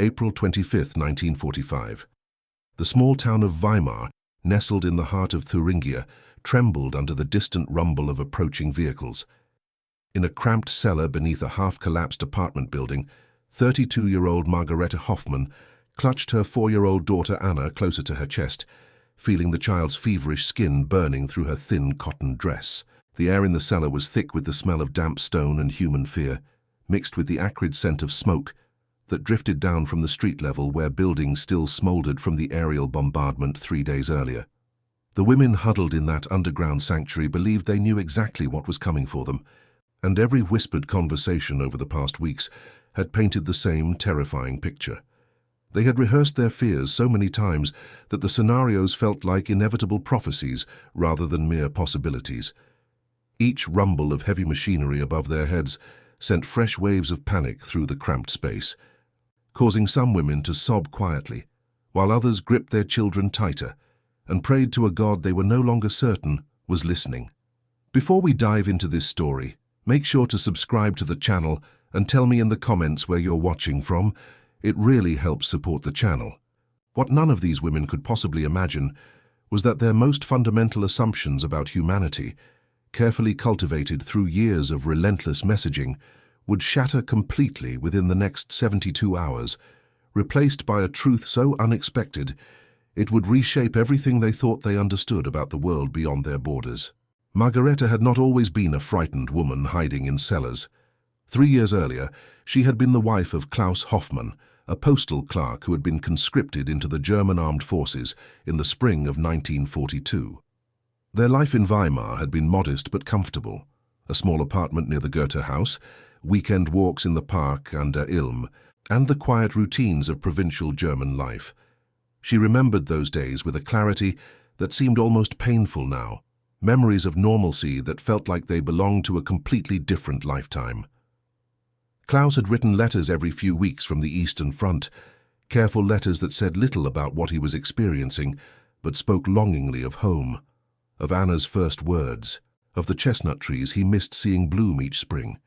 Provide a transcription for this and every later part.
April 25, 1945. The small town of Weimar, nestled in the heart of Thuringia, trembled under the distant rumble of approaching vehicles. In a cramped cellar beneath a half-collapsed apartment building, 32-year-old Margarete Hoffmann clutched her 4-year-old daughter Anna closer to her chest, feeling the child's feverish skin burning through her thin cotton dress. The air in the cellar was thick with the smell of damp stone and human fear, mixed with the acrid scent of smoke that drifted down from the street level where buildings still smoldered from the aerial bombardment 3 days earlier. The women huddled in that underground sanctuary believed they knew exactly what was coming for them, and every whispered conversation over the past weeks had painted the same terrifying picture. They had rehearsed their fears so many times that the scenarios felt like inevitable prophecies rather than mere possibilities. Each rumble of heavy machinery above their heads sent fresh waves of panic through the cramped space, causing some women to sob quietly, while others gripped their children tighter and prayed to a God they were no longer certain was listening. Before we dive into this story, make sure to subscribe to the channel and tell me in the comments where you're watching from. It really helps support the channel. What none of these women could possibly imagine was that their most fundamental assumptions about humanity, carefully cultivated through years of relentless messaging, would shatter completely within the next 72 hours, replaced by a truth so unexpected it would reshape everything they thought they understood about the world beyond their borders. Margarete had not always been a frightened woman hiding in cellars. 3 years earlier, she had been the wife of Klaus Hoffmann, a postal clerk who had been conscripted into the German armed forces in the spring of 1942. Their life in Weimar had been modest but comfortable. A small apartment near the Goethe House, weekend walks in the park an der Ilm, and the quiet routines of provincial German life. She remembered those days with a clarity that seemed almost painful now, memories of normalcy that felt like they belonged to a completely different lifetime. Klaus had written letters every few weeks from the Eastern Front, careful letters that said little about what he was experiencing, but spoke longingly of home, of Anna's first words, of the chestnut trees he missed seeing bloom each spring.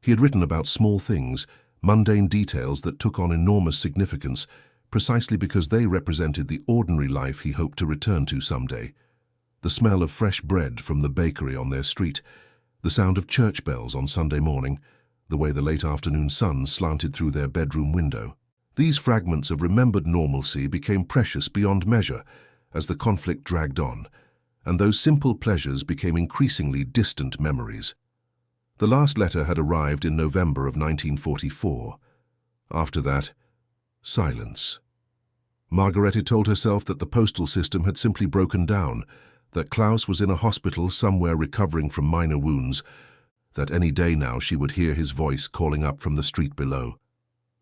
He had written about small things, mundane details that took on enormous significance, precisely because they represented the ordinary life he hoped to return to someday. The smell of fresh bread from the bakery on their street, the sound of church bells on Sunday morning, the way the late afternoon sun slanted through their bedroom window. These fragments of remembered normalcy became precious beyond measure as the conflict dragged on, and those simple pleasures became increasingly distant memories. The last letter had arrived in November of 1944. After that, silence. Margarete told herself that the postal system had simply broken down, that Klaus was in a hospital somewhere recovering from minor wounds, that any day now she would hear his voice calling up from the street below.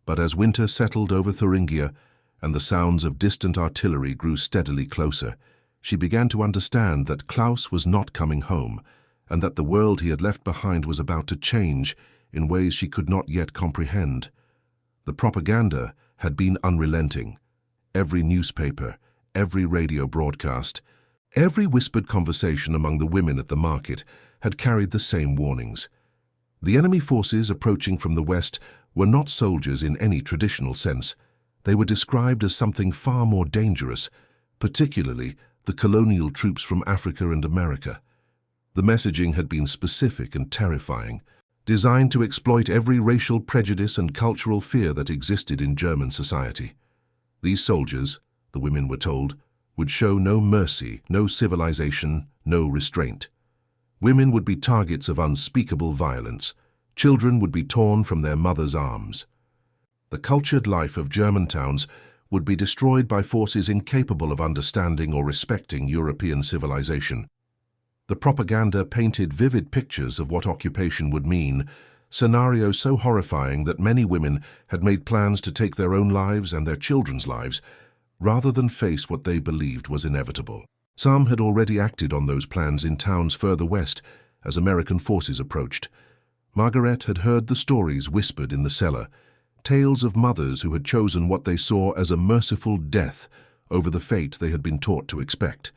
But as winter settled over Thuringia and the sounds of distant artillery grew steadily closer, she began to understand that Klaus was not coming home, and that the world he had left behind was about to change in ways she could not yet comprehend. The propaganda had been unrelenting. Every newspaper, every radio broadcast, every whispered conversation among the women at the market had carried the same warnings. The enemy forces approaching from the west were not soldiers in any traditional sense. They were described as something far more dangerous, particularly the colonial troops from Africa and America. The messaging had been specific and terrifying, designed to exploit every racial prejudice and cultural fear that existed in German society. These soldiers, the women were told, would show no mercy, no civilization, no restraint. Women would be targets of unspeakable violence. Children would be torn from their mothers' arms. The cultured life of German towns would be destroyed by forces incapable of understanding or respecting European civilization. The propaganda painted vivid pictures of what occupation would mean, scenarios so horrifying that many women had made plans to take their own lives and their children's lives, rather than face what they believed was inevitable. Some had already acted on those plans in towns further west as American forces approached. Margarete had heard the stories whispered in the cellar, tales of mothers who had chosen what they saw as a merciful death over the fate they had been taught to expect.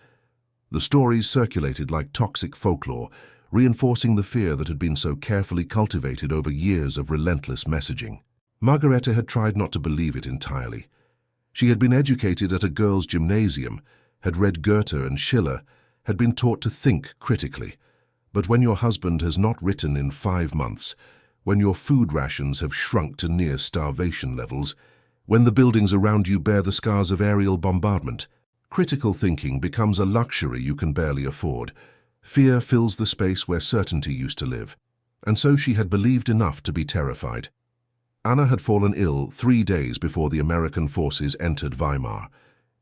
The stories circulated like toxic folklore, reinforcing the fear that had been so carefully cultivated over years of relentless messaging. Margarete had tried not to believe it entirely. She had been educated at a girls' gymnasium, had read Goethe and Schiller, had been taught to think critically. But when your husband has not written in 5 months, when your food rations have shrunk to near starvation levels, when the buildings around you bear the scars of aerial bombardment, critical thinking becomes a luxury you can barely afford. Fear fills the space where certainty used to live. And so she had believed enough to be terrified. Anna had fallen ill 3 days before the American forces entered Weimar.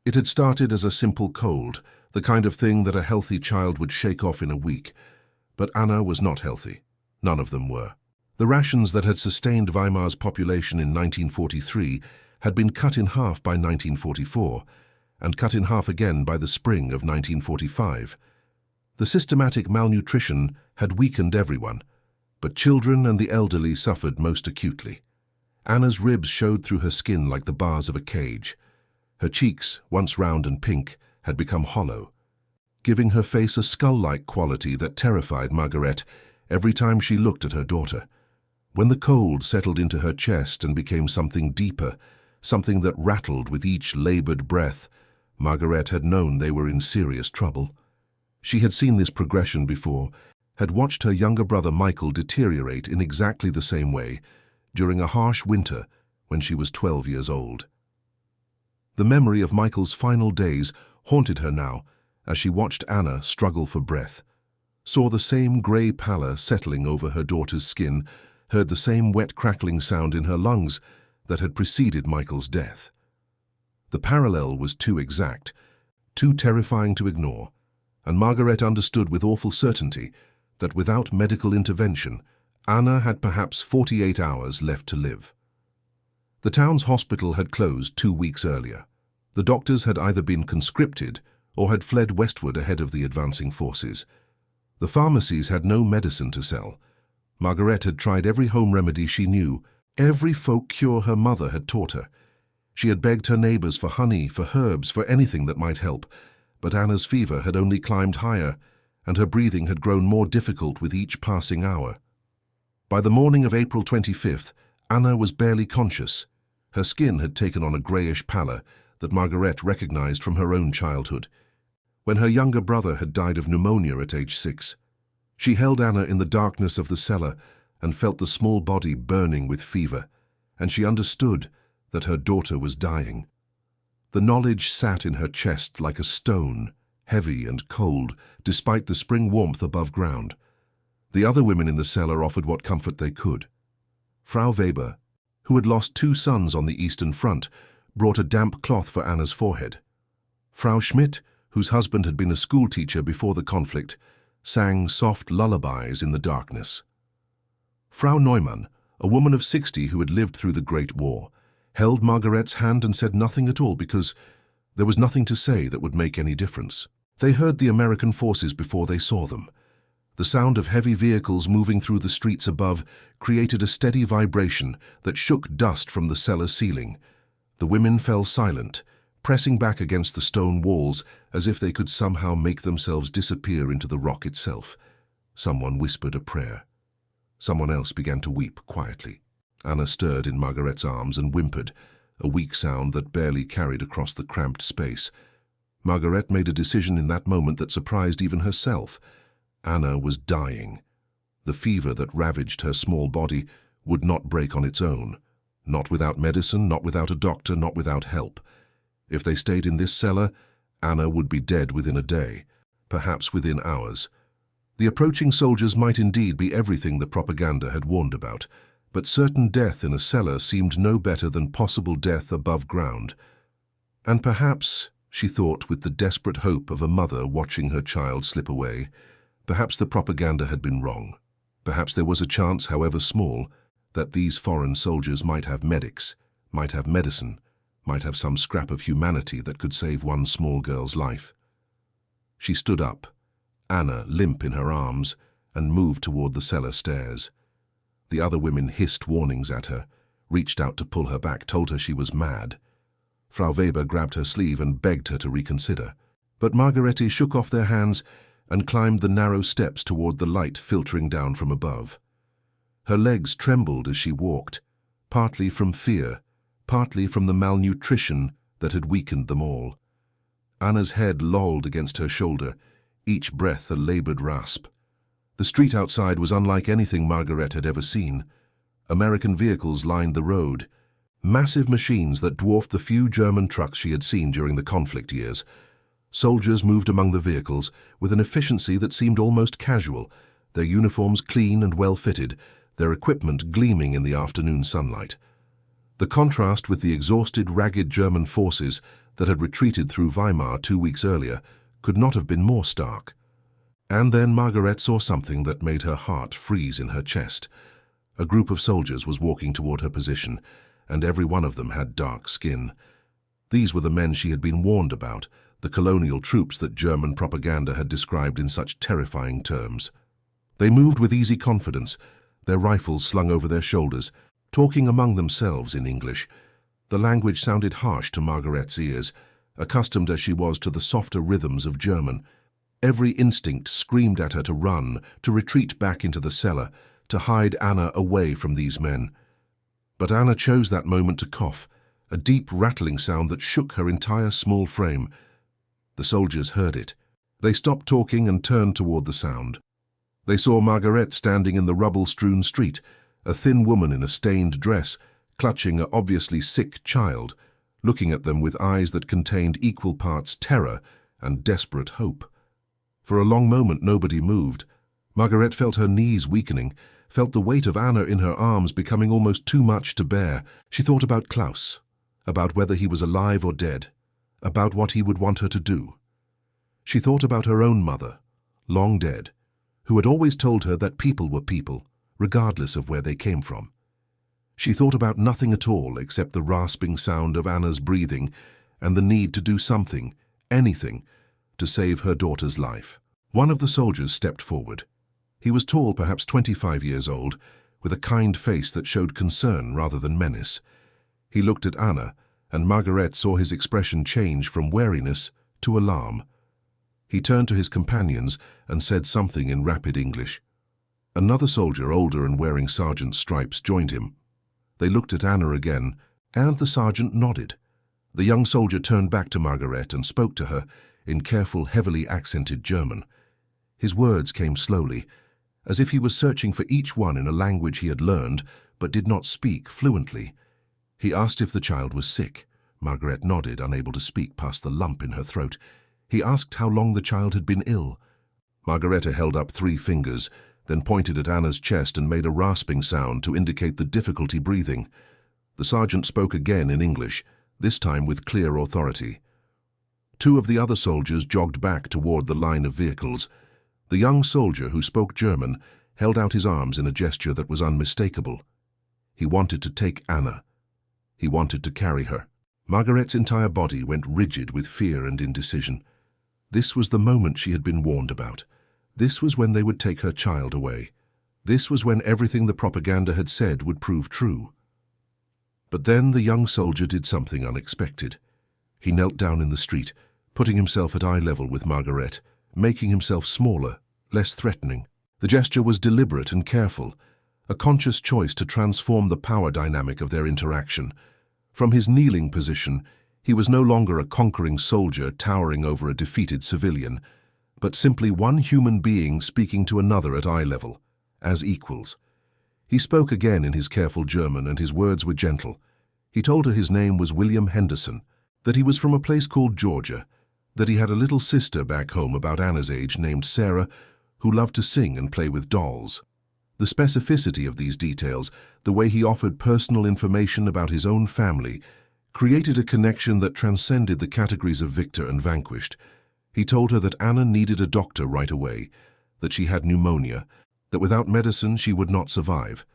It had started as a simple cold, the kind of thing that a healthy child would shake off in a week. But Anna was not healthy. None of them were. The rations that had sustained Weimar's population in 1943 had been cut in half by 1944, and cut in half again by the spring of 1945. The systematic malnutrition had weakened everyone, but children and the elderly suffered most acutely. Anna's ribs showed through her skin like the bars of a cage. Her cheeks, once round and pink, had become hollow, giving her face a skull-like quality that terrified Margarete every time she looked at her daughter. When the cold settled into her chest and became something deeper, something that rattled with each labored breath, Margarete had known they were in serious trouble. She had seen this progression before, had watched her younger brother Michael deteriorate in exactly the same way during a harsh winter when she was 12 years old. The memory of Michael's final days haunted her now as she watched Anna struggle for breath, saw the same grey pallor settling over her daughter's skin, heard the same wet crackling sound in her lungs that had preceded Michael's death. The parallel was too exact, too terrifying to ignore, and Margarete understood with awful certainty that without medical intervention, Anna had perhaps 48 hours left to live. The town's hospital had closed 2 weeks earlier. The doctors had either been conscripted or had fled westward ahead of the advancing forces. The pharmacies had no medicine to sell. Margarete had tried every home remedy she knew, every folk cure her mother had taught her. She had begged her neighbors for honey, for herbs, for anything that might help, but Anna's fever had only climbed higher, and her breathing had grown more difficult with each passing hour. By the morning of April 25th, Anna was barely conscious. Her skin had taken on a greyish pallor that Margarete recognized from her own childhood, when her younger brother had died of pneumonia at age 6. She held Anna in the darkness of the cellar and felt the small body burning with fever, and she understood that her daughter was dying. The knowledge sat in her chest like a stone, heavy and cold, despite the spring warmth above ground. The other women in the cellar offered what comfort they could. Frau Weber, who had lost 2 sons on the Eastern Front, brought a damp cloth for Anna's forehead. Frau Schmidt, whose husband had been a schoolteacher before the conflict, sang soft lullabies in the darkness. Frau Neumann, a woman of 60 who had lived through the Great War, held Margarete's hand and said nothing at all because there was nothing to say that would make any difference. They heard the American forces before they saw them. The sound of heavy vehicles moving through the streets above created a steady vibration that shook dust from the cellar ceiling. The women fell silent, pressing back against the stone walls as if they could somehow make themselves disappear into the rock itself. Someone whispered a prayer. Someone else began to weep quietly. Anna stirred in Margarete's arms and whimpered, a weak sound that barely carried across the cramped space. Margarete made a decision in that moment that surprised even herself. Anna was dying. The fever that ravaged her small body would not break on its own. Not without medicine, not without a doctor, not without help. If they stayed in this cellar, Anna would be dead within a day, perhaps within hours. The approaching soldiers might indeed be everything the propaganda had warned about, but certain death in a cellar seemed no better than possible death above ground. And perhaps, she thought with the desperate hope of a mother watching her child slip away, perhaps the propaganda had been wrong. Perhaps there was a chance, however small, that these foreign soldiers might have medics, might have medicine, might have some scrap of humanity that could save one small girl's life. She stood up, Anna limp in her arms, and moved toward the cellar stairs. The other women hissed warnings at her, reached out to pull her back, told her she was mad. Frau Weber grabbed her sleeve and begged her to reconsider. But Margarete shook off their hands and climbed the narrow steps toward the light filtering down from above. Her legs trembled as she walked. partly from fear, partly from the malnutrition that had weakened them all. Anna's head lolled against her shoulder, each breath a labored rasp. The street outside was unlike anything Margaret had ever seen. American vehicles lined the road, massive machines that dwarfed the few German trucks she had seen during the conflict years. Soldiers moved among the vehicles with an efficiency that seemed almost casual, their uniforms clean and well-fitted, their equipment gleaming in the afternoon sunlight. The contrast with the exhausted, ragged German forces that had retreated through Weimar 2 weeks earlier could not have been more stark. And then Margaret saw something that made her heart freeze in her chest. A group of soldiers was walking toward her position, and every one of them had dark skin. These were the men she had been warned about, the colonial troops that German propaganda had described in such terrifying terms. They moved with easy confidence, their rifles slung over their shoulders, talking among themselves in English. The language sounded harsh to Margaret's ears, accustomed as she was to the softer rhythms of German. Every instinct screamed at her to run, to retreat back into the cellar, to hide Anna away from these men. But Anna chose that moment to cough, a deep rattling sound that shook her entire small frame. The soldiers heard it. They stopped talking and turned toward the sound. They saw Margaret standing in the rubble-strewn street, a thin woman in a stained dress, clutching an obviously sick child, looking at them with eyes that contained equal parts terror and desperate hope. For a long moment nobody moved. Margaret felt her knees weakening, felt the weight of Anna in her arms becoming almost too much to bear. She thought about Klaus, about whether he was alive or dead, about what he would want her to do. She thought about her own mother, long dead, who had always told her that people were people, regardless of where they came from. She thought about nothing at all except the rasping sound of Anna's breathing and the need to do something, anything, to save her daughter's life. One of the soldiers stepped forward. He was tall, perhaps 25 years old, with a kind face that showed concern rather than menace. He looked at Anna, and Margaret saw his expression change from wariness to alarm. He turned to his companions and said something in rapid English. Another soldier, older and wearing sergeant's stripes, joined him. They looked at Anna again, and the sergeant nodded. The young soldier turned back to Margaret and spoke to her in careful, heavily accented German. His words came slowly, as if he was searching for each one in a language he had learned but did not speak fluently. He asked if the child was sick. Margaret nodded, unable to speak past the lump in her throat. He asked how long the child had been ill. Margareta held up 3 fingers, then pointed at Anna's chest and made a rasping sound to indicate the difficulty breathing. The sergeant spoke again in English, this time with clear authority. 2 of the other soldiers jogged back toward the line of vehicles. The young soldier, who spoke German, held out his arms in a gesture that was unmistakable. He wanted to take Anna. He wanted to carry her. Margaret's entire body went rigid with fear and indecision. This was the moment she had been warned about. This was when they would take her child away. This was when everything the propaganda had said would prove true. But then the young soldier did something unexpected. He knelt down in the street, putting himself at eye level with Margaret, making himself smaller, less threatening. The gesture was deliberate and careful, a conscious choice to transform the power dynamic of their interaction. From his kneeling position, he was no longer a conquering soldier towering over a defeated civilian, but simply one human being speaking to another at eye level, as equals. He spoke again in his careful German, and his words were gentle. He told her his name was William Henderson, that he was from a place called Georgia, that he had a little sister back home about Anna's age named Sarah, who loved to sing and play with dolls. The specificity of these details, the way he offered personal information about his own family, created a connection that transcended the categories of victor and vanquished. He told her that Anna needed a doctor right away, that she had pneumonia, that without medicine she would not survive.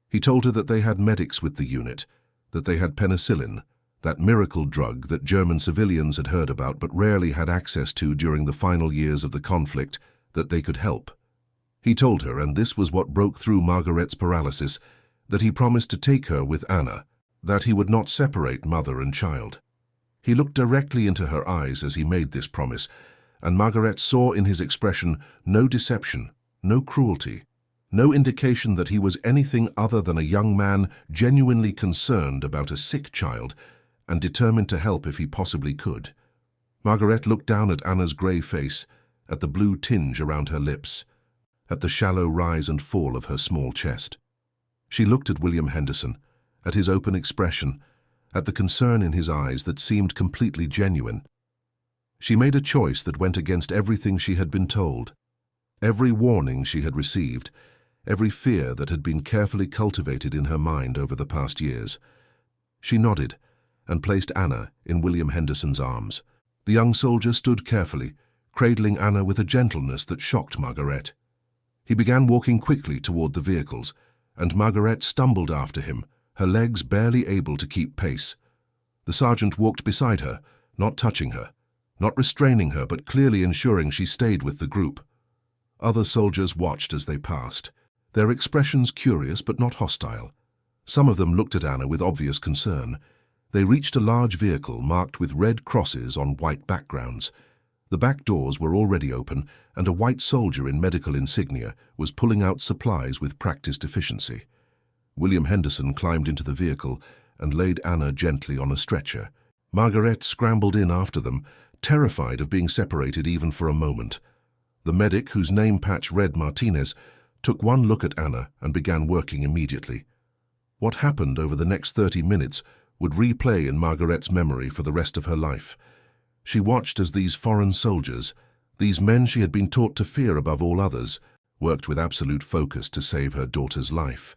He told her that they had medics with the unit, that they had penicillin, that miracle drug that German civilians had heard about but rarely had access to during the final years of the conflict, that they could help. He told her, and this was what broke through Margaret's paralysis, that he promised to take her with Anna, that he would not separate mother and child. He looked directly into her eyes as he made this promise, and Margaret saw in his expression no deception, no cruelty, No indication that he was anything other than a young man genuinely concerned about a sick child and determined to help if he possibly could. Margaret looked down at Anna's grey face, at the blue tinge around her lips, at the shallow rise and fall of her small chest. She looked at William Henderson, at his open expression, at the concern in his eyes that seemed completely genuine. She made a choice that went against everything she had been told, every warning she had received, every fear that had been carefully cultivated in her mind over the past years. She nodded and placed Anna in William Henderson's arms. The young soldier stood carefully, cradling Anna with a gentleness that shocked Margaret. He began walking quickly toward the vehicles, and Margaret stumbled after him, her legs barely able to keep pace. The sergeant walked beside her, not touching her, not restraining her, but clearly ensuring she stayed with the group. Other soldiers watched as they passed, their expressions curious but not hostile. Some of them looked at Anna with obvious concern. They reached a large vehicle marked with red crosses on white backgrounds. The back doors were already open, and a white soldier in medical insignia was pulling out supplies with practiced efficiency. William Henderson climbed into the vehicle and laid Anna gently on a stretcher. Margaret scrambled in after them, terrified of being separated even for a moment. The medic, whose name patch read Martinez, took one look at Anna and began working immediately. What happened over the next 30 minutes would replay in Margaret's memory for the rest of her life. She watched as these foreign soldiers, these men she had been taught to fear above all others, worked with absolute focus to save her daughter's life.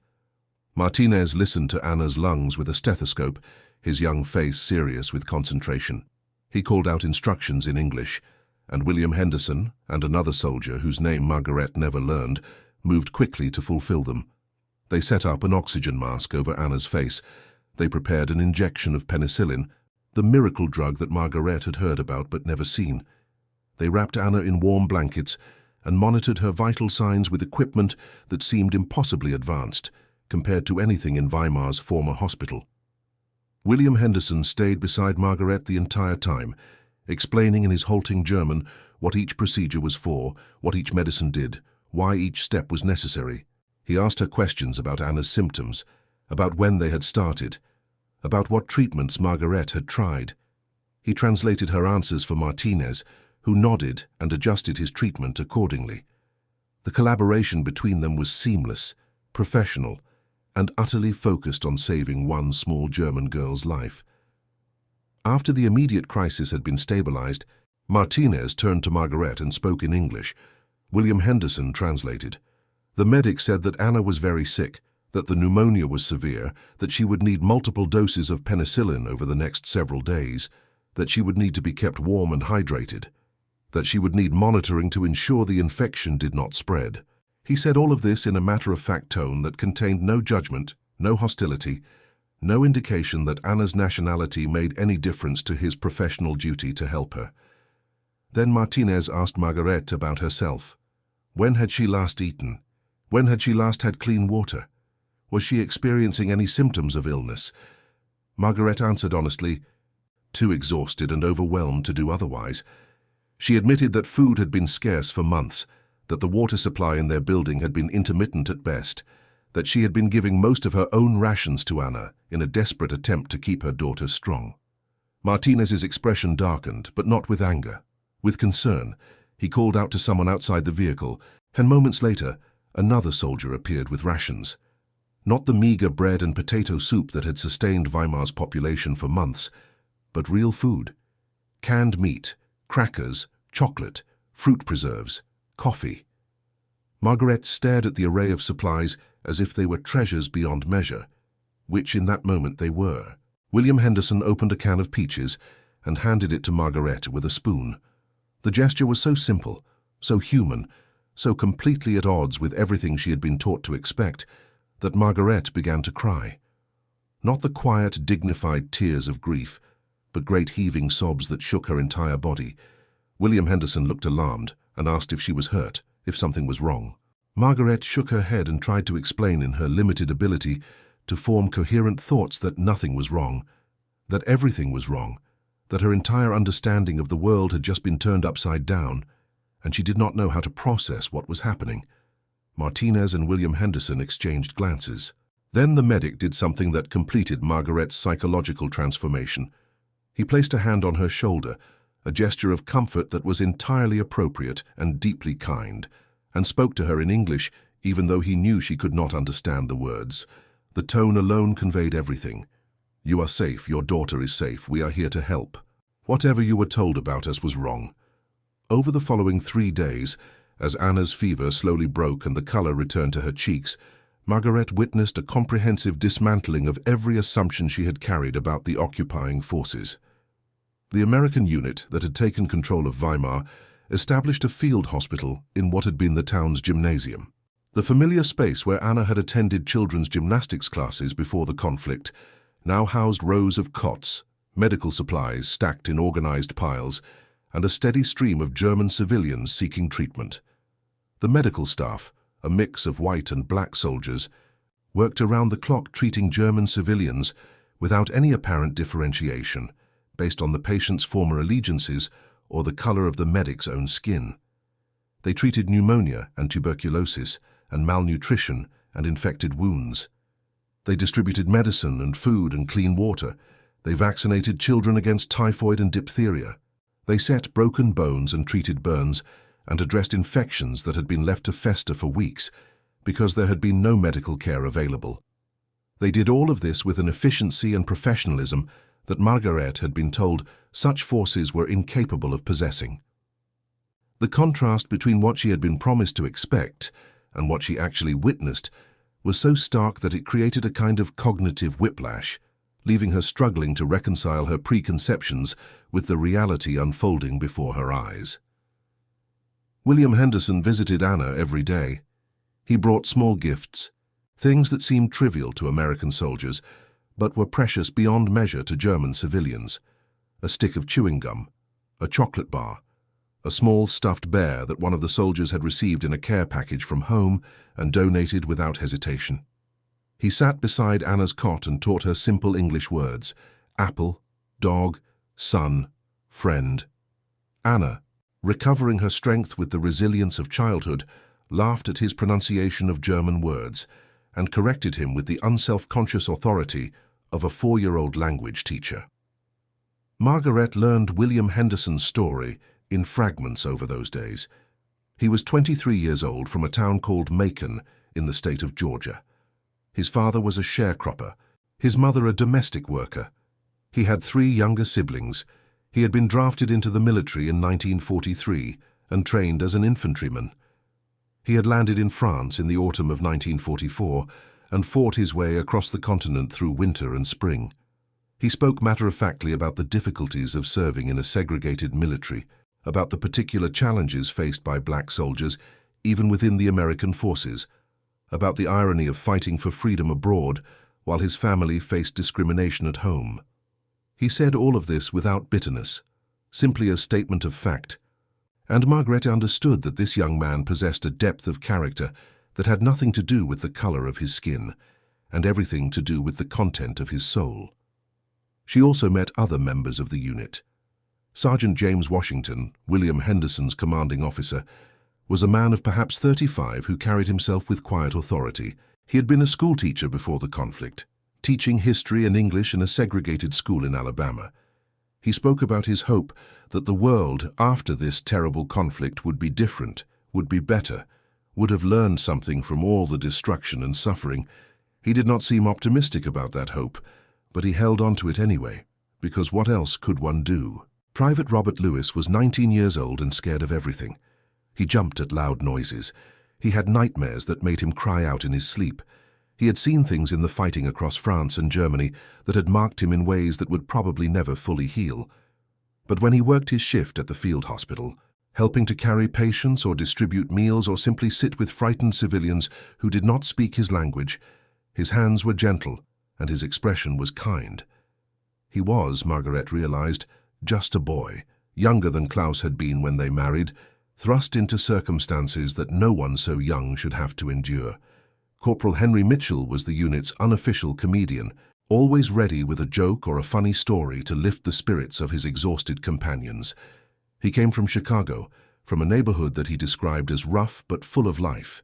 Martinez listened to Anna's lungs with a stethoscope, his young face serious with concentration. He called out instructions in English, and William Henderson and another soldier, whose name Margaret never learned, moved quickly to fulfill them. They set up an oxygen mask over Anna's face. They prepared an injection of penicillin, the miracle drug that Margaret had heard about but never seen. They wrapped Anna in warm blankets and monitored her vital signs with equipment that seemed impossibly advanced compared to anything in Weimar's former hospital. William Henderson stayed beside Margaret the entire time, explaining in his halting German what each procedure was for, what each medicine did, why each step was necessary. He asked her questions about Anna's symptoms, about when they had started, about what treatments Margaret had tried. He translated her answers for Martinez, who nodded and adjusted his treatment accordingly. The collaboration between them was seamless, professional, and utterly focused on saving one small German girl's life. After the immediate crisis had been stabilized, Martinez turned to Margaret and spoke in English. William Henderson translated. The medic said that Anna was very sick, that the pneumonia was severe, that she would need multiple doses of penicillin over the next several days, that she would need to be kept warm and hydrated, that she would need monitoring to ensure the infection did not spread. He said all of this in a matter-of-fact tone that contained no judgment, no hostility, no indication that Anna's nationality made any difference to his professional duty to help her. Then Martinez asked Margaret about herself. When had she last eaten? When had she last had clean water? Was she experiencing any symptoms of illness? Margaret answered honestly, too exhausted and overwhelmed to do otherwise. She admitted that food had been scarce for months, that the water supply in their building had been intermittent at best, that she had been giving most of her own rations to Anna in a desperate attempt to keep her daughter strong. Martinez's expression darkened, but not with anger. With concern, he called out to someone outside the vehicle, and moments later, another soldier appeared with rations. Not the meager bread and potato soup that had sustained Weimar's population for months, but real food. Canned meat, crackers, chocolate, fruit preserves, coffee. Margaret stared at the array of supplies as if they were treasures beyond measure, which in that moment they were. William Henderson opened a can of peaches and handed it to Margaret with a spoon. The gesture was so simple, so human, so completely at odds with everything she had been taught to expect, that Margaret began to cry. Not the quiet, dignified tears of grief, but great heaving sobs that shook her entire body. William Henderson looked alarmed and asked if she was hurt, if something was wrong. Margaret shook her head and tried to explain in her limited ability to form coherent thoughts that nothing was wrong, that everything was wrong, that her entire understanding of the world had just been turned upside down, and she did not know how to process what was happening. Martinez and William Henderson exchanged glances. Then the medic did something that completed Margaret's psychological transformation. He placed a hand on her shoulder, a gesture of comfort that was entirely appropriate and deeply kind, and spoke to her in English, even though he knew she could not understand the words. The tone alone conveyed everything. "You are safe, your daughter is safe, we are here to help. Whatever you were told about us was wrong." Over the following 3 days, as Anna's fever slowly broke and the color returned to her cheeks, Margaret witnessed a comprehensive dismantling of every assumption she had carried about the occupying forces. The American unit that had taken control of Weimar established a field hospital in what had been the town's gymnasium. The familiar space where Anna had attended children's gymnastics classes before the conflict now housed rows of cots, medical supplies stacked in organized piles, and a steady stream of German civilians seeking treatment. The medical staff, a mix of white and black soldiers, worked around the clock treating German civilians without any apparent differentiation, based on the patient's former allegiances or the color of the medic's own skin. They treated pneumonia and tuberculosis and malnutrition and infected wounds. They distributed medicine and food and clean water. They vaccinated children against typhoid and diphtheria. They set broken bones and treated burns and addressed infections that had been left to fester for weeks because there had been no medical care available. They did all of this with an efficiency and professionalism that Margaret had been told such forces were incapable of possessing. The contrast between what she had been promised to expect and what she actually witnessed was so stark that it created a kind of cognitive whiplash, leaving her struggling to reconcile her preconceptions with the reality unfolding before her eyes. William Henderson visited Anna every day. He brought small gifts, things that seemed trivial to American soldiers, but were precious beyond measure to German civilians. A stick of chewing gum, a chocolate bar, a small stuffed bear that one of the soldiers had received in a care package from home and donated without hesitation. He sat beside Anna's cot and taught her simple English words: apple, dog, son, friend. Anna, recovering her strength with the resilience of childhood, laughed at his pronunciation of German words and corrected him with the unself-conscious authority of a 4-year-old language teacher. Margaret learned William Henderson's story in fragments over those days. He was 23 years old from a town called Macon in the state of Georgia. His father was a sharecropper, his mother a domestic worker. He had 3 younger siblings. He had been drafted into the military in 1943 and trained as an infantryman. He had landed in France in the autumn of 1944 and fought his way across the continent through winter and spring. He spoke matter-of-factly about the difficulties of serving in a segregated military, about the particular challenges faced by black soldiers, even within the American forces, about the irony of fighting for freedom abroad while his family faced discrimination at home. He said all of this without bitterness, simply a statement of fact, and Margaret understood that this young man possessed a depth of character that had nothing to do with the color of his skin and everything to do with the content of his soul. She also met other members of the unit. Sergeant James Washington, William Henderson's commanding officer, was a man of perhaps 35 who carried himself with quiet authority. He had been a schoolteacher before the conflict, teaching history and English in a segregated school in Alabama. He spoke about his hope that the world after this terrible conflict would be different, would be better, would have learned something from all the destruction and suffering. He did not seem optimistic about that hope, but he held on to it anyway, because what else could one do? Private Robert Lewis was 19 years old and scared of everything. He jumped at loud noises. He had nightmares that made him cry out in his sleep. He had seen things in the fighting across France and Germany that had marked him in ways that would probably never fully heal. But when he worked his shift at the field hospital, helping to carry patients or distribute meals or simply sit with frightened civilians who did not speak his language, his hands were gentle and his expression was kind. He was, Margaret realized, just a boy, younger than Klaus had been when they married, thrust into circumstances that no one so young should have to endure. Corporal Henry Mitchell was the unit's unofficial comedian, always ready with a joke or a funny story to lift the spirits of his exhausted companions. He came from Chicago, from a neighborhood that he described as rough but full of life.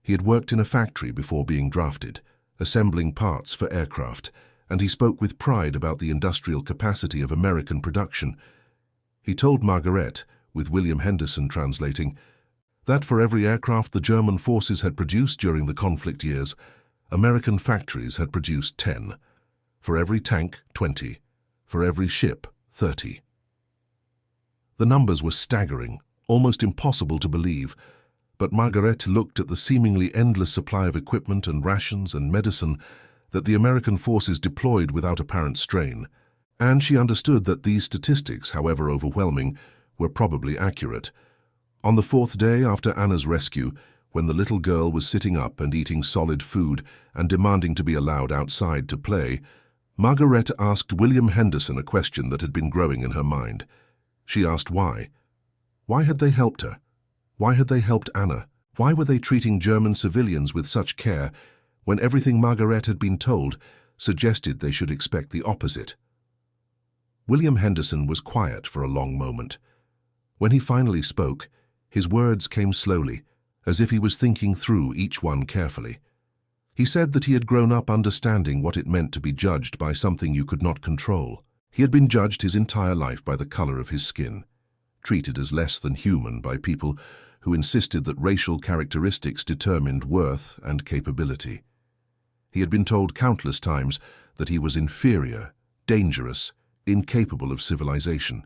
He had worked in a factory before being drafted, assembling parts for aircraft, and he spoke with pride about the industrial capacity of American production. He told Margaret, with William Henderson translating, that for every aircraft the German forces had produced during the conflict years, American factories had produced 10. For every tank, 20. For every ship, 30. The numbers were staggering, almost impossible to believe, but Margaret looked at the seemingly endless supply of equipment and rations and medicine that the American forces deployed without apparent strain, and she understood that these statistics, however overwhelming, were probably accurate. On the 4th day after Anna's rescue, when the little girl was sitting up and eating solid food and demanding to be allowed outside to play, Margaret asked William Henderson a question that had been growing in her mind. She asked why. Why had they helped her? Why had they helped Anna? Why were they treating German civilians with such care when everything Margaret had been told suggested they should expect the opposite? William Henderson was quiet for a long moment. When he finally spoke, his words came slowly, as if he was thinking through each one carefully. He said that he had grown up understanding what it meant to be judged by something you could not control. He had been judged his entire life by the color of his skin, treated as less than human by people who insisted that racial characteristics determined worth and capability. He had been told countless times that he was inferior, dangerous, incapable of civilization,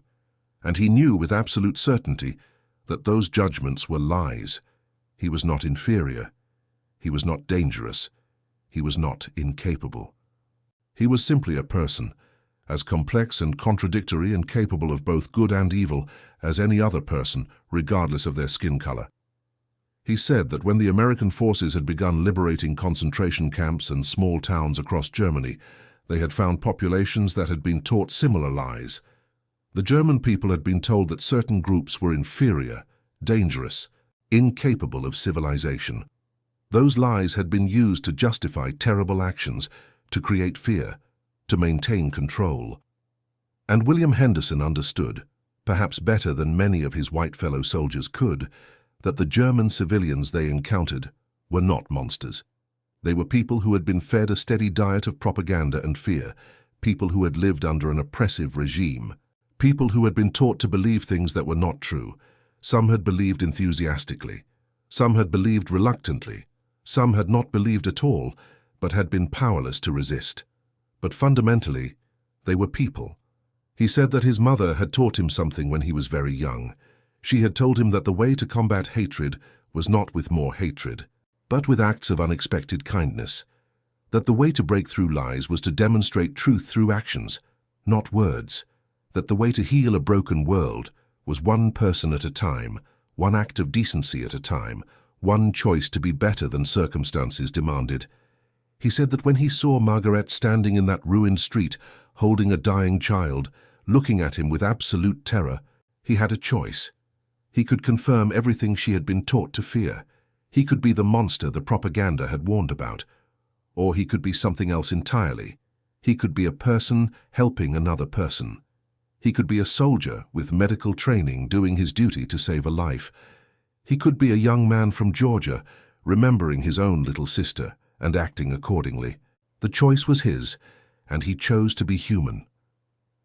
and he knew with absolute certainty that those judgments were lies. He was not inferior. He was not dangerous. He was not incapable. He was simply a person, as complex and contradictory and capable of both good and evil as any other person, regardless of their skin color. He said that when the American forces had begun liberating concentration camps and small towns across Germany, they had found populations that had been taught similar lies. The German people had been told that certain groups were inferior, dangerous, incapable of civilization. Those lies had been used to justify terrible actions, to create fear, to maintain control. And William Henderson understood, perhaps better than many of his white fellow soldiers could, that the German civilians they encountered were not monsters. They were people who had been fed a steady diet of propaganda and fear, people who had lived under an oppressive regime, people who had been taught to believe things that were not true. Some had believed enthusiastically, some had believed reluctantly, some had not believed at all, but had been powerless to resist. But fundamentally, they were people. He said that his mother had taught him something when he was very young. She had told him that the way to combat hatred was not with more hatred, but with acts of unexpected kindness. That the way to break through lies was to demonstrate truth through actions, not words. That the way to heal a broken world was one person at a time, one act of decency at a time, one choice to be better than circumstances demanded. He said that when he saw Margaret standing in that ruined street, holding a dying child, looking at him with absolute terror, he had a choice. He could confirm everything she had been taught to fear. He could be the monster the propaganda had warned about. Or he could be something else entirely. He could be a person helping another person. He could be a soldier with medical training doing his duty to save a life. He could be a young man from Georgia, remembering his own little sister and acting accordingly. The choice was his, and he chose to be human.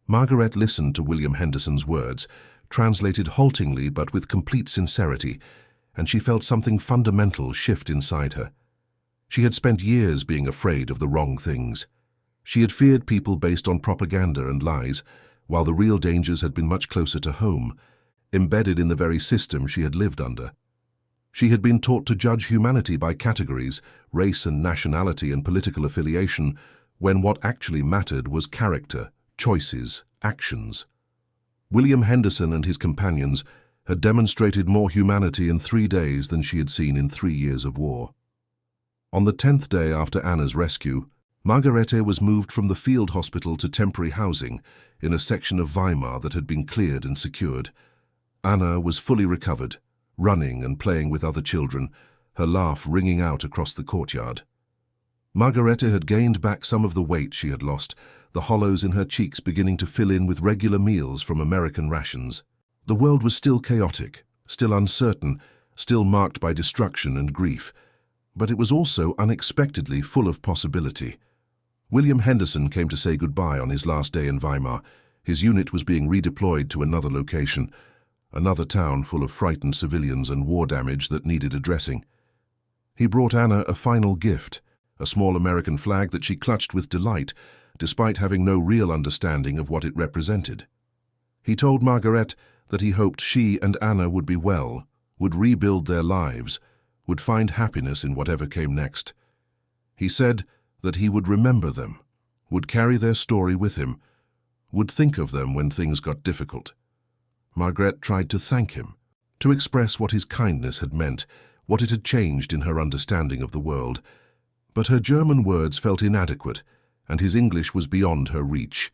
Margaret listened to William Henderson's words, translated haltingly but with complete sincerity, and she felt something fundamental shift inside her. She had spent years being afraid of the wrong things. She had feared people based on propaganda and lies, while the real dangers had been much closer to home, embedded in the very system she had lived under. She had been taught to judge humanity by categories, race and nationality and political affiliation, when what actually mattered was character, choices, actions. William Henderson and his companions had demonstrated more humanity in 3 days than she had seen in 3 years of war. On the 10th day after Anna's rescue, Margarete was moved from the field hospital to temporary housing in a section of Weimar that had been cleared and secured. Anna was fully recovered, running and playing with other children, her laugh ringing out across the courtyard. Margarete had gained back some of the weight she had lost, the hollows in her cheeks beginning to fill in with regular meals from American rations. The world was still chaotic, still uncertain, still marked by destruction and grief, but it was also unexpectedly full of possibility. William Henderson came to say goodbye on his last day in Weimar. His unit was being redeployed to another location, another town full of frightened civilians and war damage that needed addressing. He brought Anna a final gift, a small American flag that she clutched with delight, despite having no real understanding of what it represented. He told Margaret that he hoped she and Anna would be well, would rebuild their lives, would find happiness in whatever came next. He said that he would remember them, would carry their story with him, would think of them when things got difficult. Margaret tried to thank him, to express what his kindness had meant, what it had changed in her understanding of the world. But her German words felt inadequate, and his English was beyond her reach,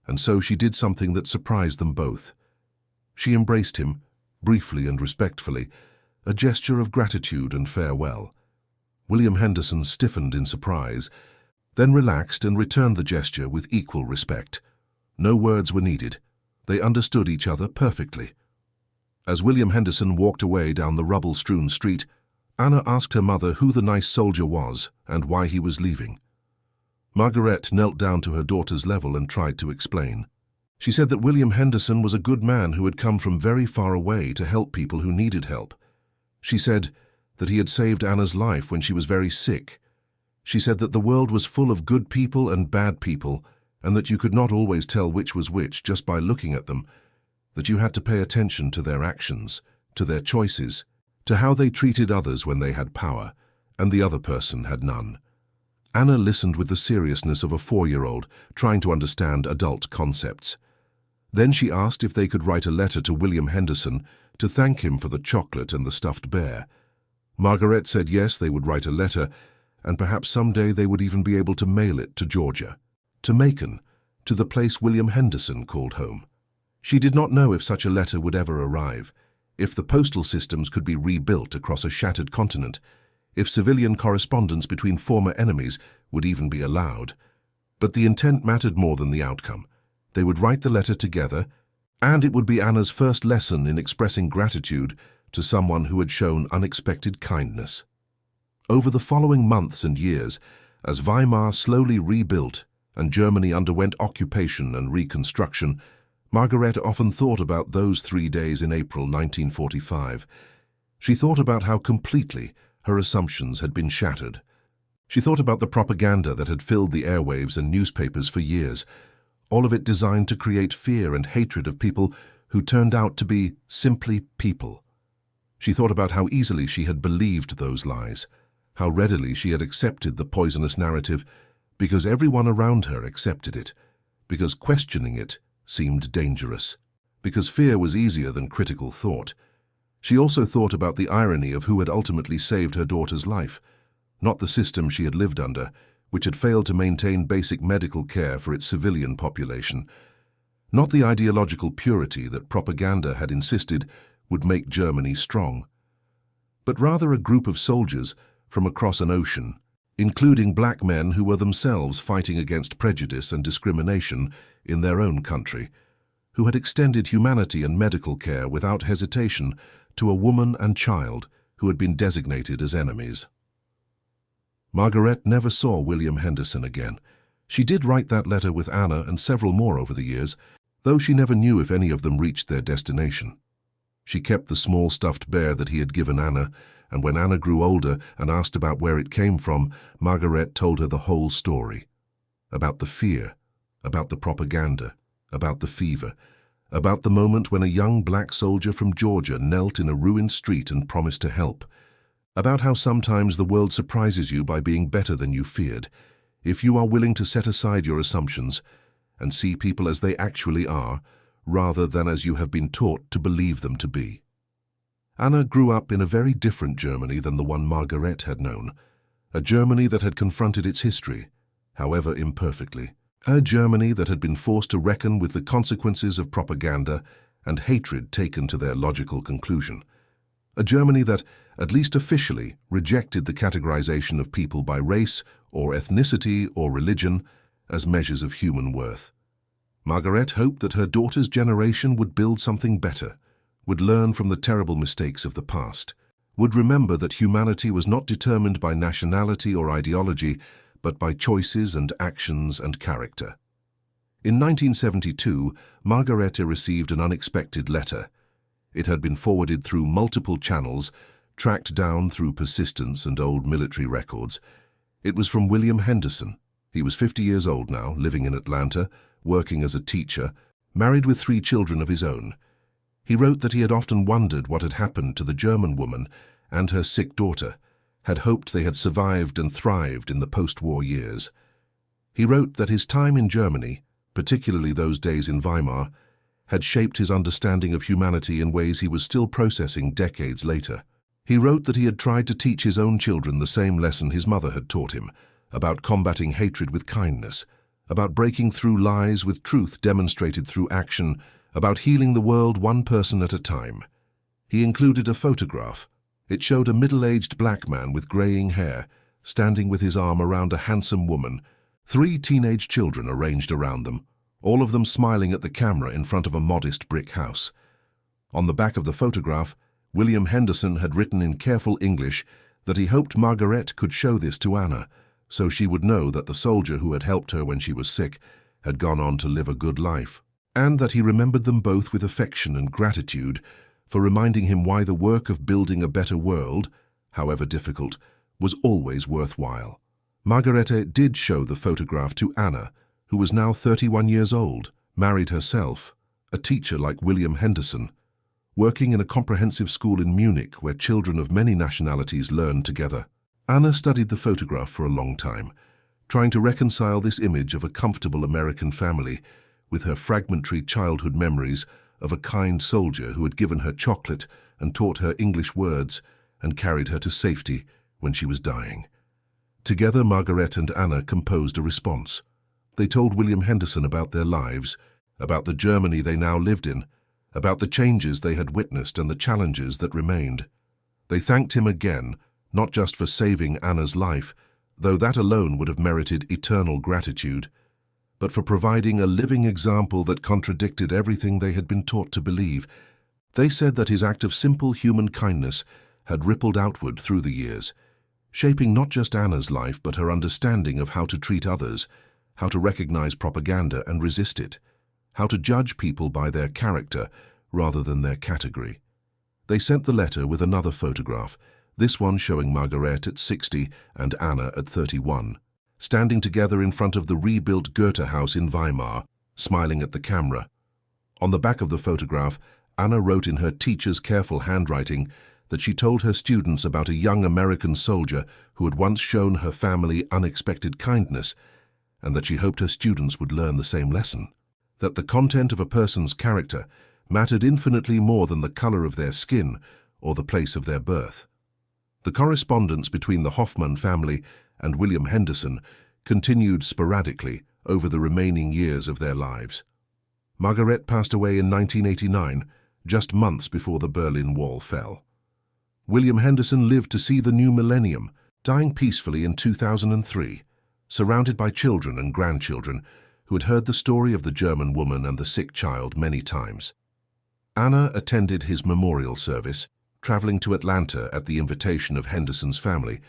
and so she did something that surprised them both. She embraced him, briefly and respectfully, a gesture of gratitude and farewell. William Henderson stiffened in surprise, then relaxed and returned the gesture with equal respect. No words were needed. They understood each other perfectly. As William Henderson walked away down the rubble-strewn street, Anna asked her mother who the nice soldier was and why he was leaving. Margaret knelt down to her daughter's level and tried to explain. She said that William Henderson was a good man who had come from very far away to help people who needed help. She said that he had saved Anna's life when she was very sick. She said that the world was full of good people and bad people, and that you could not always tell which was which just by looking at them, that you had to pay attention to their actions, to their choices, to how they treated others when they had power, and the other person had none. Anna listened with the seriousness of a 4-year-old trying to understand adult concepts. Then she asked if they could write a letter to William Henderson to thank him for the chocolate and the stuffed bear. Margaret said yes, they would write a letter, and perhaps someday they would even be able to mail it to Georgia, to Macon, to the place William Henderson called home. She did not know if such a letter would ever arrive, if the postal systems could be rebuilt across a shattered continent, if civilian correspondence between former enemies would even be allowed. But the intent mattered more than the outcome. They would write the letter together, and it would be Anna's first lesson in expressing gratitude to someone who had shown unexpected kindness. Over the following months and years, as Weimar slowly rebuilt and Germany underwent occupation and reconstruction, Margaret often thought about those 3 days in April 1945. She thought about how completely her assumptions had been shattered. She thought about the propaganda that had filled the airwaves and newspapers for years, all of it designed to create fear and hatred of people who turned out to be simply people. She thought about how easily she had believed those lies, how readily she had accepted the poisonous narrative because everyone around her accepted it, because questioning it seemed dangerous, because fear was easier than critical thought. She also thought about the irony of who had ultimately saved her daughter's life, not the system she had lived under, which had failed to maintain basic medical care for its civilian population, not the ideological purity that propaganda had insisted would make Germany strong, but rather a group of soldiers from across an ocean, including black men who were themselves fighting against prejudice and discrimination in their own country, who had extended humanity and medical care without hesitation to a woman and child who had been designated as enemies. Margaret never saw William Henderson again. She did write that letter with Anna and several more over the years, though she never knew if any of them reached their destination. She kept the small stuffed bear that he had given Anna, and when Anna grew older and asked about where it came from, Margaret told her the whole story. About the fear, about the propaganda, about the fever, about the moment when a young black soldier from Georgia knelt in a ruined street and promised to help, about how sometimes the world surprises you by being better than you feared, if you are willing to set aside your assumptions and see people as they actually are, rather than as you have been taught to believe them to be. Anna grew up in a very different Germany than the one Margaret had known, a Germany that had confronted its history, however imperfectly, a Germany that had been forced to reckon with the consequences of propaganda and hatred taken to their logical conclusion, a Germany that, at least officially, rejected the categorization of people by race or ethnicity or religion as measures of human worth. Margaret hoped that her daughter's generation would build something better, would learn from the terrible mistakes of the past, would remember that humanity was not determined by nationality or ideology, but by choices and actions and character. In 1972, Margarete received an unexpected letter. It had been forwarded through multiple channels, tracked down through persistence and old military records. It was from William Henderson. He was 50 years old now, living in Atlanta, working as a teacher, married with 3 children of his own. He wrote that he had often wondered what had happened to the German woman and her sick daughter, had hoped they had survived and thrived in the post-war years. He wrote that his time in Germany, particularly those days in Weimar, had shaped his understanding of humanity in ways he was still processing decades later. He wrote that he had tried to teach his own children the same lesson his mother had taught him, about combating hatred with kindness, about breaking through lies with truth demonstrated through action, about healing the world one person at a time. He included a photograph. It showed a middle-aged black man with graying hair, standing with his arm around a handsome woman, 3 teenage children arranged around them, all of them smiling at the camera in front of a modest brick house. On the back of the photograph, William Henderson had written in careful English that he hoped Margarete could show this to Anna, so she would know that the soldier who had helped her when she was sick had gone on to live a good life, and that he remembered them both with affection and gratitude for reminding him why the work of building a better world, however difficult, was always worthwhile. Margarete did show the photograph to Anna, who was now 31 years old, married herself, a teacher like William Henderson, working in a comprehensive school in Munich where children of many nationalities learned together. Anna studied the photograph for a long time, trying to reconcile this image of a comfortable American family with her fragmentary childhood memories of a kind soldier who had given her chocolate and taught her English words and carried her to safety when she was dying. Together, Margarete and Anna composed a response. They told William Henderson about their lives, about the Germany they now lived in, about the changes they had witnessed and the challenges that remained. They thanked him again, not just for saving Anna's life, though that alone would have merited eternal gratitude, but for providing a living example that contradicted everything they had been taught to believe. They said that his act of simple human kindness had rippled outward through the years, shaping not just Anna's life but her understanding of how to treat others, how to recognize propaganda and resist it, how to judge people by their character rather than their category. They sent the letter with another photograph, this one showing Margarete at 60 and Anna at 31, standing together in front of the rebuilt Goethe house in Weimar, smiling at the camera. On the back of the photograph, Anna wrote in her teacher's careful handwriting that she told her students about a young American soldier who had once shown her family unexpected kindness, and that she hoped her students would learn the same lesson, that the content of a person's character mattered infinitely more than the color of their skin or the place of their birth. The correspondence between the Hoffmann family and William Henderson continued sporadically over the remaining years of their lives. Margarete passed away in 1989, just months before the Berlin Wall fell. William Henderson lived to see the new millennium, dying peacefully in 2003, surrounded by children and grandchildren who had heard the story of the German woman and the sick child many times. Anna attended his memorial service, traveling to Atlanta at the invitation of Henderson's family,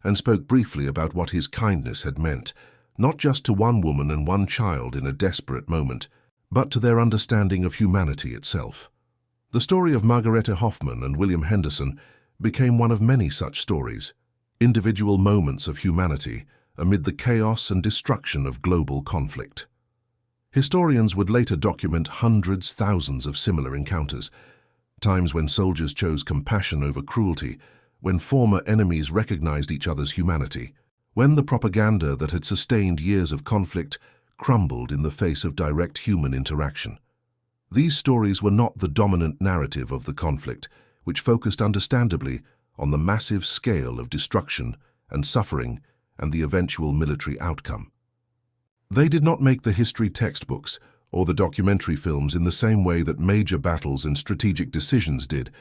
and spoke briefly about what his kindness had meant, not just to one woman and one child in a desperate moment, but to their understanding of humanity itself. The story of Margarete Hoffmann and William Henderson became one of many such stories, individual moments of humanity amid the chaos and destruction of global conflict. Historians would later document hundreds, thousands of similar encounters, times when soldiers chose compassion over cruelty, when former enemies recognized each other's humanity, when the propaganda that had sustained years of conflict crumbled in the face of direct human interaction. These stories were not the dominant narrative of the conflict, which focused understandably on the massive scale of destruction and suffering and the eventual military outcome. They did not make the history textbooks or the documentary films in the same way that major battles and strategic decisions did,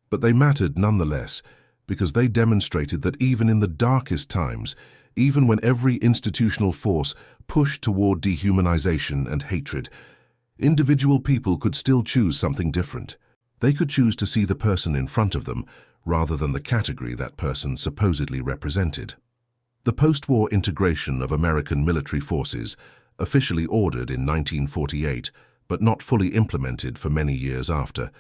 but they mattered nonetheless because they demonstrated that even in the darkest times, even when every institutional force pushed toward dehumanization and hatred, individual people could still choose something different. They could choose to see the person in front of them, rather than the category that person supposedly represented. The post-war integration of American military forces, officially ordered in 1948 but not fully implemented for many years after,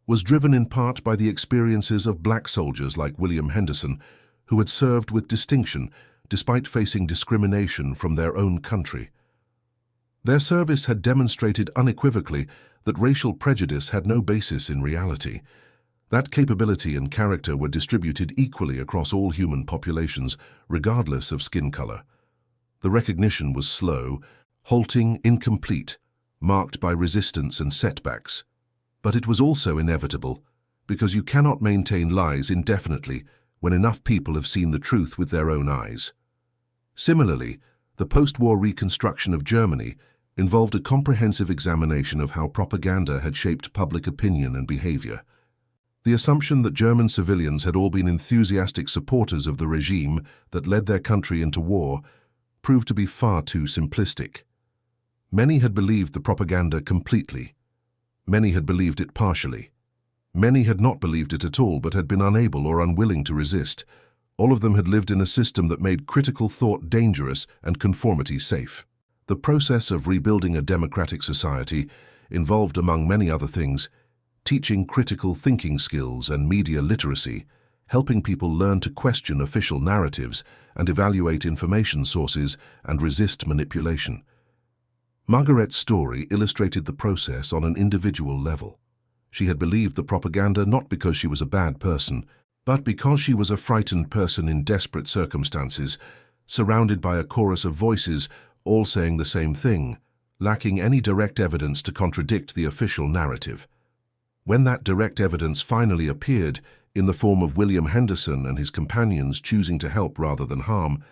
was driven in part by the experiences of black soldiers like William Henderson, who had served with distinction despite facing discrimination from their own country. Their service had demonstrated unequivocally that racial prejudice had no basis in reality. That capability and character were distributed equally across all human populations, regardless of skin color. The recognition was slow, halting, incomplete, marked by resistance and setbacks. But it was also inevitable, because you cannot maintain lies indefinitely when enough people have seen the truth with their own eyes. Similarly, the post-war reconstruction of Germany involved a comprehensive examination of how propaganda had shaped public opinion and behavior. The assumption that German civilians had all been enthusiastic supporters of the regime that led their country into war proved to be far too simplistic. Many had believed the propaganda completely. Many had believed it partially. Many had not believed it at all but had been unable or unwilling to resist. All of them had lived in a system that made critical thought dangerous and conformity safe. The process of rebuilding a democratic society involved, among many other things, teaching critical thinking skills and media literacy, helping people learn to question official narratives and evaluate information sources and resist manipulation. Margaret's story illustrated the process on an individual level. She had believed the propaganda not because she was a bad person, but because she was a frightened person in desperate circumstances, surrounded by a chorus of voices all saying the same thing, lacking any direct evidence to contradict the official narrative. When that direct evidence finally appeared, in the form of William Henderson and his companions choosing to help rather than harm,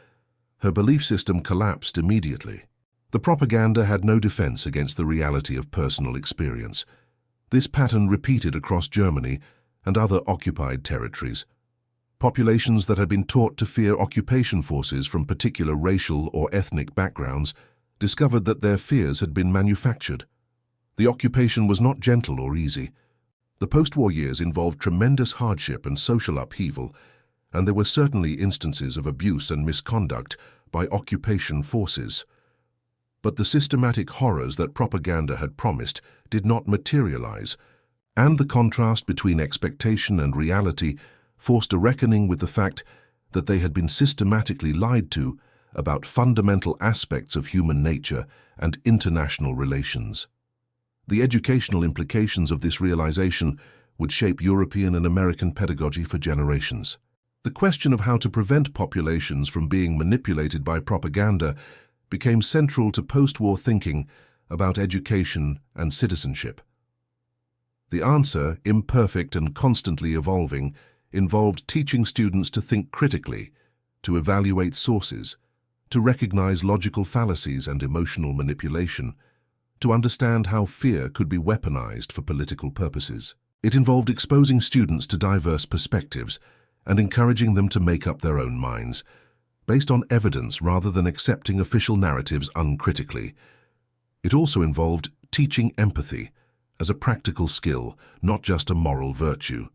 her belief system collapsed immediately. The propaganda had no defense against the reality of personal experience. This pattern repeated across Germany and other occupied territories. Populations that had been taught to fear occupation forces from particular racial or ethnic backgrounds discovered that their fears had been manufactured. The occupation was not gentle or easy. The post-war years involved tremendous hardship and social upheaval, and there were certainly instances of abuse and misconduct by occupation forces. But the systematic horrors that propaganda had promised did not materialize, and the contrast between expectation and reality forced a reckoning with the fact that they had been systematically lied to about fundamental aspects of human nature and international relations. The educational implications of this realization would shape European and American pedagogy for generations. The question of how to prevent populations from being manipulated by propaganda became central to post-war thinking about education and citizenship. The answer, imperfect and constantly evolving, involved teaching students to think critically, to evaluate sources, to recognize logical fallacies and emotional manipulation, to understand how fear could be weaponized for political purposes. It involved exposing students to diverse perspectives and encouraging them to make up their own minds, based on evidence rather than accepting official narratives uncritically. It also involved teaching empathy as a practical skill, not just a moral virtue.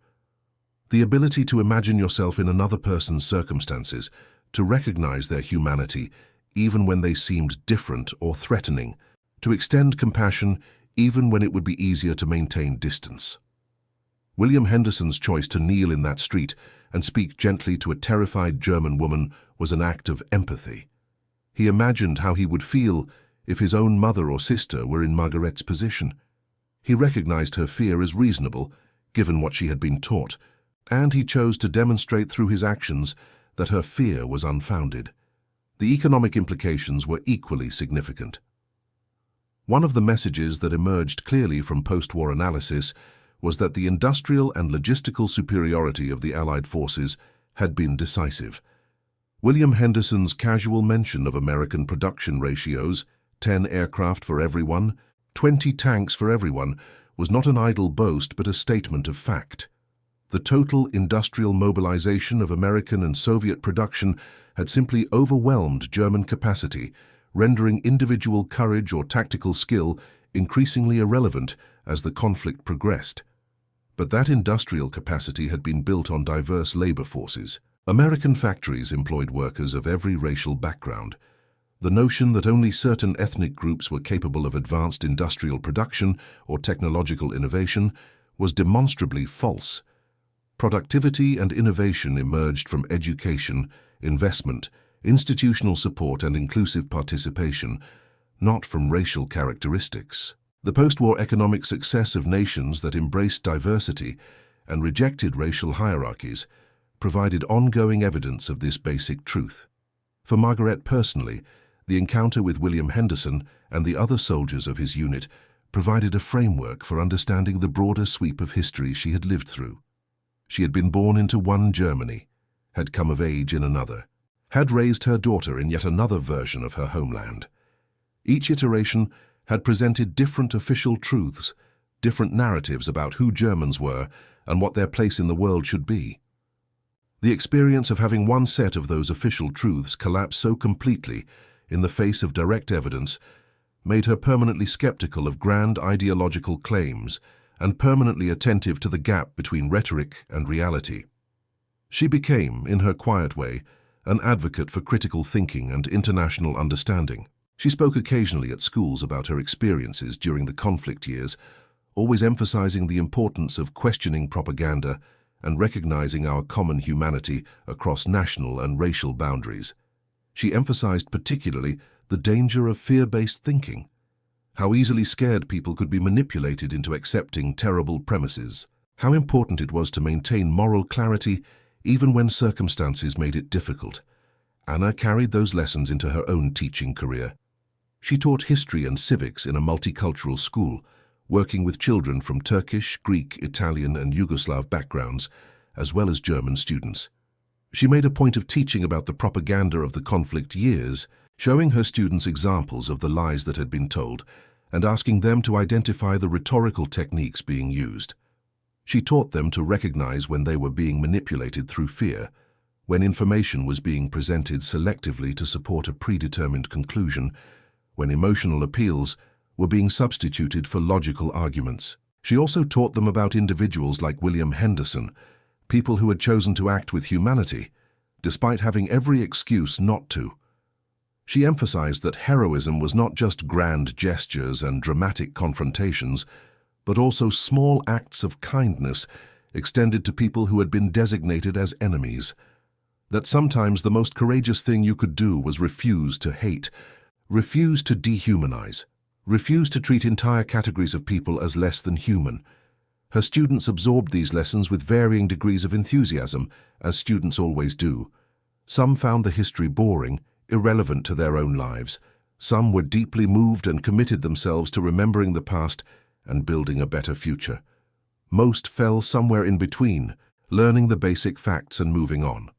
The ability to imagine yourself in another person's circumstances, to recognize their humanity even when they seemed different or threatening, to extend compassion even when it would be easier to maintain distance. William Henderson's choice to kneel in that street and speak gently to a terrified German woman was an act of empathy. He imagined how he would feel if his own mother or sister were in Margaret's position. He recognized her fear as reasonable, given what she had been taught, and he chose to demonstrate through his actions that her fear was unfounded. The economic implications were equally significant. One of the messages that emerged clearly from post-war analysis was that the industrial and logistical superiority of the Allied forces had been decisive. William Henderson's casual mention of American production ratios, 10 aircraft for everyone, 20 tanks for everyone, was not an idle boast but a statement of fact. The total industrial mobilization of American and Soviet production had simply overwhelmed German capacity, rendering individual courage or tactical skill increasingly irrelevant as the conflict progressed. But that industrial capacity had been built on diverse labor forces. American factories employed workers of every racial background. The notion that only certain ethnic groups were capable of advanced industrial production or technological innovation was demonstrably false. Productivity and innovation emerged from education, investment, institutional support and inclusive participation, not from racial characteristics. The post-war economic success of nations that embraced diversity and rejected racial hierarchies provided ongoing evidence of this basic truth. For Margaret personally, the encounter with William Henderson and the other soldiers of his unit provided a framework for understanding the broader sweep of history she had lived through. She had been born into one Germany, had come of age in another, had raised her daughter in yet another version of her homeland. Each iteration had presented different official truths, different narratives about who Germans were and what their place in the world should be. The experience of having one set of those official truths collapse so completely in the face of direct evidence made her permanently skeptical of grand ideological claims and permanently attentive to the gap between rhetoric and reality. She became, in her quiet way, an advocate for critical thinking and international understanding. She spoke occasionally at schools about her experiences during the conflict years, always emphasizing the importance of questioning propaganda and recognizing our common humanity across national and racial boundaries. She emphasized particularly the danger of fear-based thinking, how easily scared people could be manipulated into accepting terrible premises, how important it was to maintain moral clarity even when circumstances made it difficult. Anna carried those lessons into her own teaching career. She taught history and civics in a multicultural school, working with children from Turkish, Greek, Italian, and Yugoslav backgrounds, as well as German students. She made a point of teaching about the propaganda of the conflict years, showing her students examples of the lies that had been told, and asking them to identify the rhetorical techniques being used. She taught them to recognize when they were being manipulated through fear, when information was being presented selectively to support a predetermined conclusion, when emotional appeals were being substituted for logical arguments. She also taught them about individuals like William Henderson, people who had chosen to act with humanity, despite having every excuse not to. She emphasized that heroism was not just grand gestures and dramatic confrontations, but also small acts of kindness extended to people who had been designated as enemies. That sometimes the most courageous thing you could do was refuse to hate, refuse to dehumanize, refuse to treat entire categories of people as less than human. Her students absorbed these lessons with varying degrees of enthusiasm, as students always do. Some found the history boring, irrelevant to their own lives. Some were deeply moved and committed themselves to remembering the past and building a better future. Most fell somewhere in between, learning the basic facts and moving on.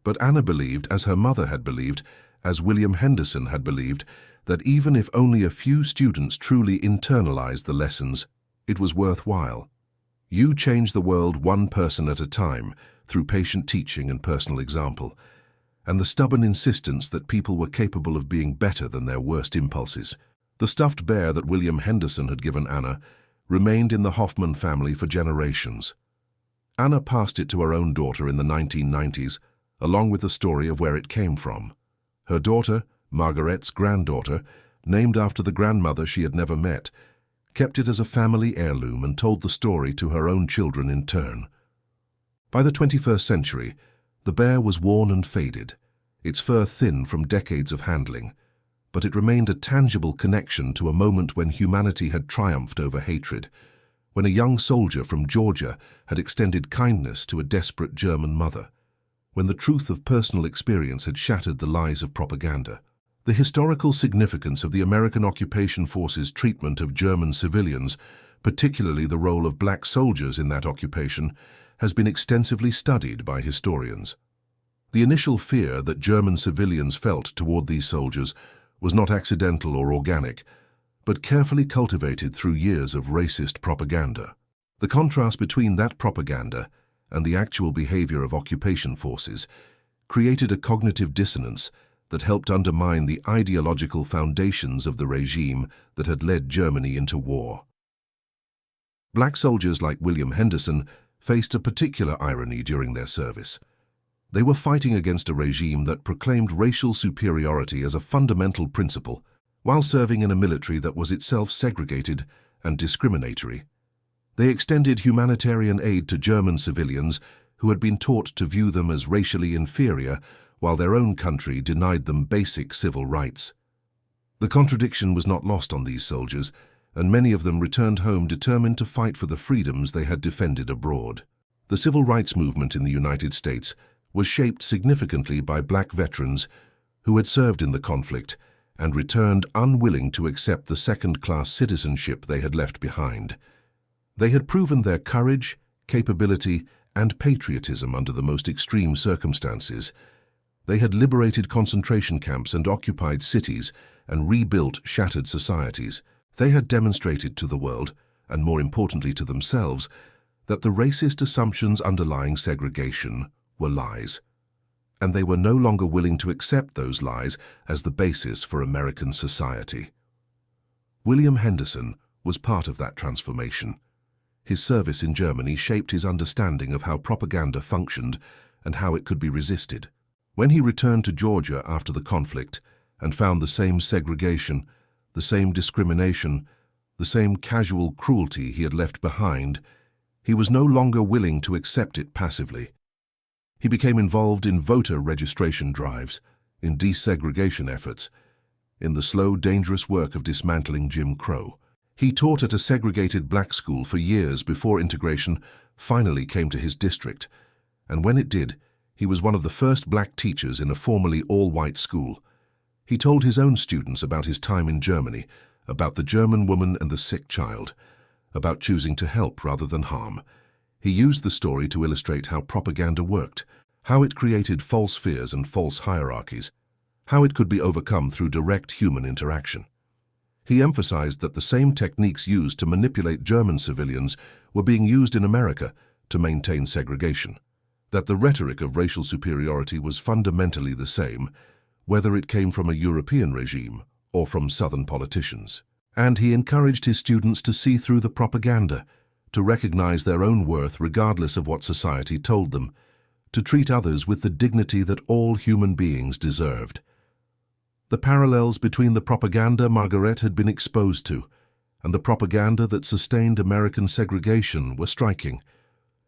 But Anna believed, as her mother had believed, as William Henderson had believed, that even if only a few students truly internalized the lessons, it was worthwhile. You change the world one person at a time through patient teaching and personal example, and the stubborn insistence that people were capable of being better than their worst impulses. The stuffed bear that William Henderson had given Anna remained in the Hoffman family for generations. Anna passed it to her own daughter in the 1990s, along with the story of where it came from. Her daughter, Margaret's granddaughter, named after the grandmother she had never met, kept it as a family heirloom and told the story to her own children in turn. By the 21st century, the bear was worn and faded, its fur thin from decades of handling, but it remained a tangible connection to a moment when humanity had triumphed over hatred, when a young soldier from Georgia had extended kindness to a desperate German mother, when the truth of personal experience had shattered the lies of propaganda. The historical significance of the American occupation force's treatment of German civilians, particularly the role of black soldiers in that occupation, has been extensively studied by historians. The initial fear that German civilians felt toward these soldiers was not accidental or organic, but carefully cultivated through years of racist propaganda. The contrast between that propaganda and the actual behavior of occupation forces created a cognitive dissonance that helped undermine the ideological foundations of the regime that had led Germany into war. Black soldiers like William Henderson faced a particular irony during their service. They were fighting against a regime that proclaimed racial superiority as a fundamental principle, while serving in a military that was itself segregated and discriminatory. They extended humanitarian aid to German civilians who had been taught to view them as racially inferior, while their own country denied them basic civil rights. The contradiction was not lost on these soldiers, and many of them returned home determined to fight for the freedoms they had defended abroad. The civil rights movement in the United States was shaped significantly by black veterans who had served in the conflict and returned unwilling to accept the second-class citizenship they had left behind. They had proven their courage, capability, and patriotism under the most extreme circumstances. They had liberated concentration camps and occupied cities and rebuilt shattered societies. They had demonstrated to the world, and more importantly to themselves, that the racist assumptions underlying segregation were lies, and they were no longer willing to accept those lies as the basis for American society. William Henderson was part of that transformation. His service in Germany shaped his understanding of how propaganda functioned and how it could be resisted. When he returned to Georgia after the conflict and found the same segregation, the same discrimination, the same casual cruelty he had left behind, he was no longer willing to accept it passively. He became involved in voter registration drives, in desegregation efforts, in the slow, dangerous work of dismantling Jim Crow. He taught at a segregated black school for years before integration finally came to his district, and when it did, he was one of the first black teachers in a formerly all-white school. He told his own students about his time in Germany, about the German woman and the sick child, about choosing to help rather than harm. He used the story to illustrate how propaganda worked, how it created false fears and false hierarchies, how it could be overcome through direct human interaction. He emphasized that the same techniques used to manipulate German civilians were being used in America to maintain segregation, that the rhetoric of racial superiority was fundamentally the same, whether it came from a European regime or from Southern politicians. And he encouraged his students to see through the propaganda, to recognize their own worth regardless of what society told them, to treat others with the dignity that all human beings deserved. The parallels between the propaganda Margaret had been exposed to and the propaganda that sustained American segregation were striking.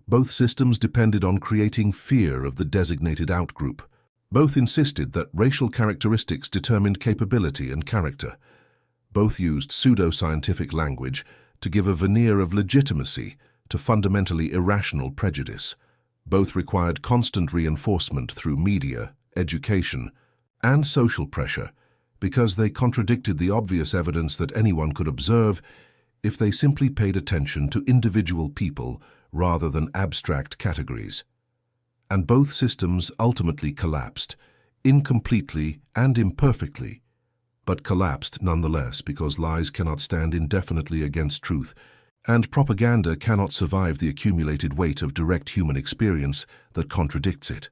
Both systems depended on creating fear of the designated outgroup. Both insisted that racial characteristics determined capability and character. Both used pseudo-scientific language to give a veneer of legitimacy to fundamentally irrational prejudice. Both required constant reinforcement through media, education, and social pressure because they contradicted the obvious evidence that anyone could observe if they simply paid attention to individual people rather than abstract categories. And both systems ultimately collapsed, incompletely and imperfectly, but collapsed nonetheless because lies cannot stand indefinitely against truth, and propaganda cannot survive the accumulated weight of direct human experience that contradicts it.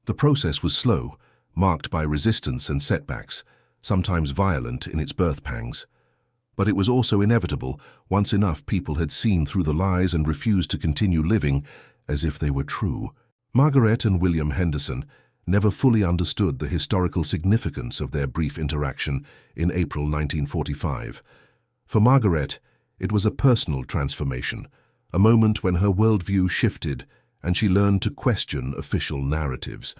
The process was slow, marked by resistance and setbacks, sometimes violent in its birth pangs. But it was also inevitable once enough people had seen through the lies and refused to continue living as if they were true. Margaret and William Henderson never fully understood the historical significance of their brief interaction in April 1945. For Margaret, it was a personal transformation, a moment when her worldview shifted and she learned to question official narratives.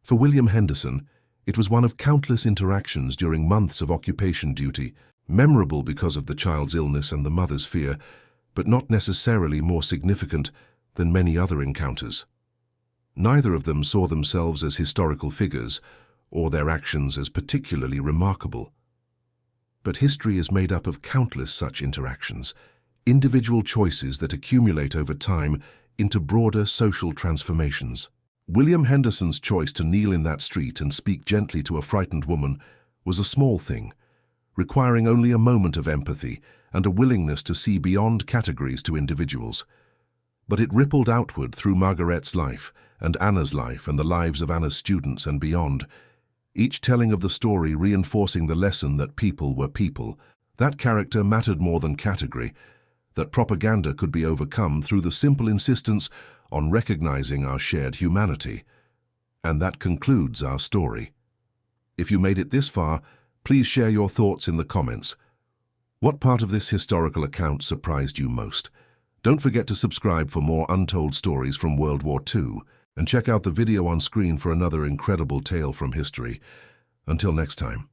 For William Henderson, it was one of countless interactions during months of occupation duty, memorable because of the child's illness and the mother's fear, but not necessarily more significant than many other encounters. Neither of them saw themselves as historical figures or their actions as particularly remarkable. But history is made up of countless such interactions, individual choices that accumulate over time into broader social transformations. William Henderson's choice to kneel in that street and speak gently to a frightened woman was a small thing, requiring only a moment of empathy and a willingness to see beyond categories to individuals. But it rippled outward through Margaret's life and Anna's life and the lives of Anna's students and beyond, each telling of the story reinforcing the lesson that people were people, that character mattered more than category, that propaganda could be overcome through the simple insistence on recognizing our shared humanity. And that concludes our story. If you made it this far, please share your thoughts in the comments. What part of this historical account surprised you most? Don't forget to subscribe for more untold stories from World War II, and check out the video on screen for another incredible tale from history. Until next time.